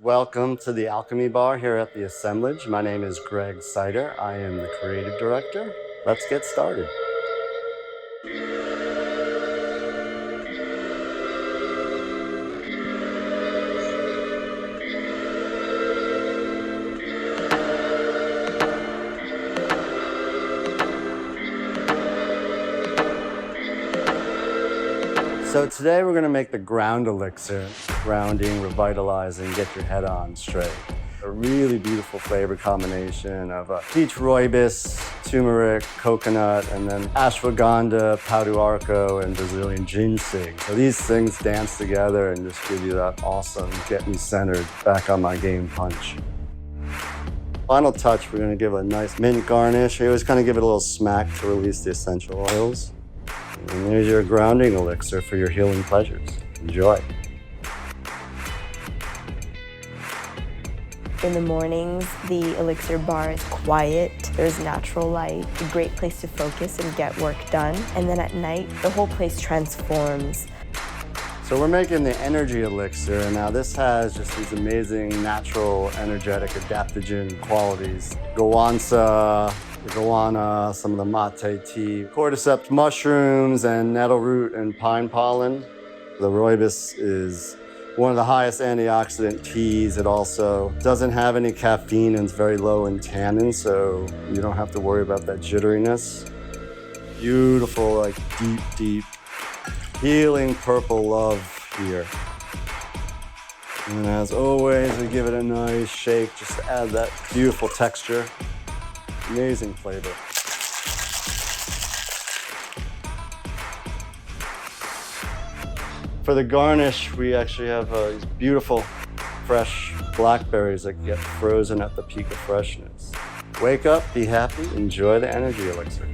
Welcome to the Alchemy Bar here at the Assemblage. My name is Greg Sider. I am the creative director. Let's get started. So today we're going to make the ground elixir. Grounding, revitalizing, get your head on straight. A really beautiful flavor combination of peach rooibos, turmeric, coconut, and then ashwagandha, pau d'arco, and Brazilian ginseng. So these things dance together and just give you that awesome, get me centered, back on my game punch. Final touch, we're going to give a nice mint garnish. We always kind of give it a little smack to release the essential oils. And there's your grounding elixir for your healing pleasures. Enjoy. In the mornings, the Elixir Bar is quiet, there's natural light, a great place to focus and get work done. And then at night, the whole place transforms. So we're making the energy elixir, and now this has just these amazing natural, energetic, adaptogen qualities. Guansa, the guana, some of the mate tea, cordyceps mushrooms, and nettle root and pine pollen. The rooibos is one of the highest antioxidant teas. It also doesn't have any caffeine and it's very low in tannin, so you don't have to worry about that jitteriness. Beautiful, like deep, healing purple love here. And as always, we give it a nice shake just to add that beautiful texture. Amazing flavor. For the garnish, we actually have these beautiful, fresh blackberries that get frozen at the peak of freshness. Wake up, be happy, enjoy the energy elixir.